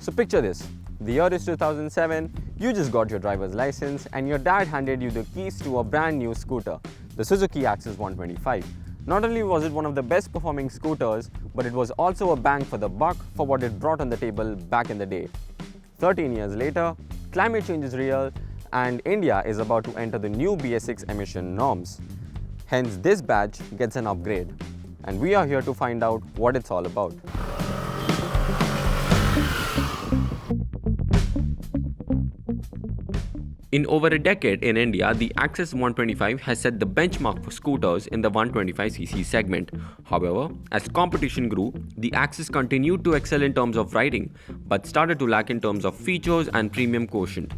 So picture this, the year is 2007, you just got your driver's license and your dad handed you the keys to a brand new scooter, the Suzuki Access 125. Not only was it one of the best performing scooters, but it was also a bang for the buck for what it brought on the table back in the day. 13 years later, climate change is real and India is about to enter the new BS6 emission norms. Hence, this badge gets an upgrade. And we are here to find out what it's all about. In over a decade in India, the Access 125 has set the benchmark for scooters in the 125cc segment. However, as competition grew, the Access continued to excel in terms of riding, but started to lack in terms of features and premium quotient.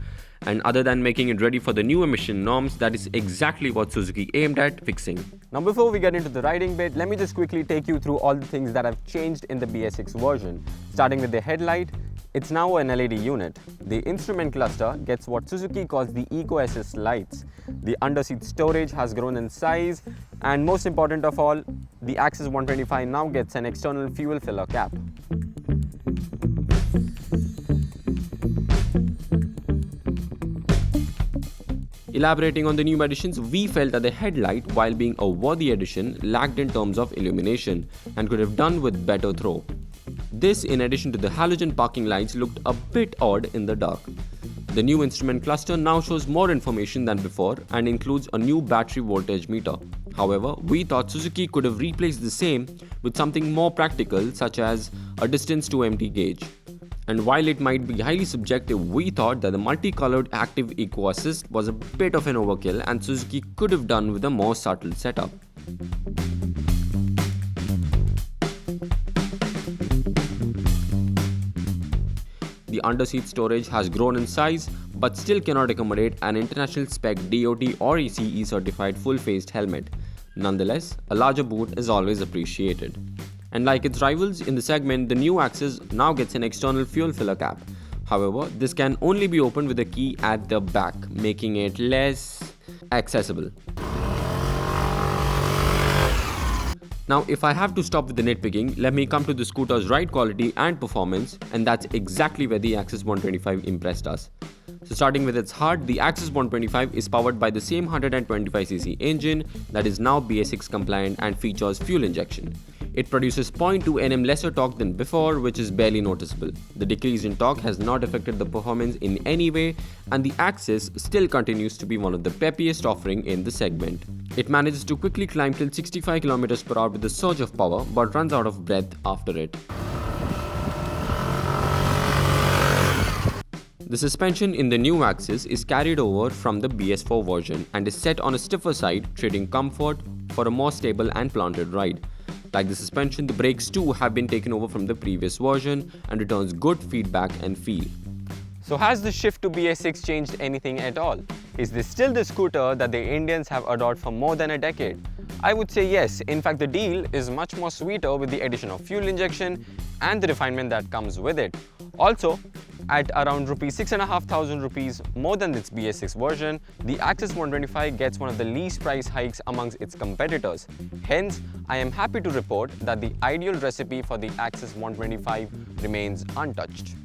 And other than making it ready for the new emission norms, that is exactly what Suzuki aimed at fixing. Now before we get into the riding bit, let me just quickly take you through all the things that have changed in the BS6 version. Starting with the headlight, it's now an LED unit. The instrument cluster gets what Suzuki calls the Eco Assist lights. The underseat storage has grown in size, and most important of all, the Access 125 now gets an external fuel filler cap. Elaborating on the new additions, we felt that the headlight, while being a worthy addition, lacked in terms of illumination and could have done with better throw. This, in addition to the halogen parking lights, looked a bit odd in the dark. The new instrument cluster now shows more information than before and includes a new battery voltage meter. However, we thought Suzuki could have replaced the same with something more practical, such as a distance to empty gauge. And while it might be highly subjective, we thought that the multicolored active Eco Assist was a bit of an overkill and Suzuki could have done with a more subtle setup. The underseat storage has grown in size, but still cannot accommodate an international spec DOT or ECE certified full-faced helmet. Nonetheless, a larger boot is always appreciated. And like its rivals in the segment, the new Access now gets an external fuel filler cap. However, this can only be opened with a key at the back, making it less accessible. Now, if I have to stop with the nitpicking, let me come to the scooter's ride quality and performance, and that's exactly where the Access 125 impressed us. So starting with its heart, the Access 125 is powered by the same 125cc engine that is now BS6 compliant and features fuel injection. It produces 0.2 Nm lesser torque than before, which is barely noticeable. The decrease in torque has not affected the performance in any way, and the Access still continues to be one of the peppiest offering in the segment. It manages to quickly climb till 65 km/h with a surge of power, but runs out of breath after it. The suspension in the new Access is carried over from the BS4 version and is set on a stiffer side, trading comfort for a more stable and planted ride. Like the suspension, the brakes too have been taken over from the previous version and returns good feedback and feel. So has the shift to BS6 changed anything at all? Is this still the scooter that the Indians have adored for more than a decade? I would say yes. In fact, the deal is much more sweeter with the addition of fuel injection and the refinement that comes with it. Also, at around ₹6,500 more than its BS6 version, the Access 125 gets one of the least price hikes amongst its competitors. Hence, I am happy to report that the ideal recipe for the Access 125 remains untouched.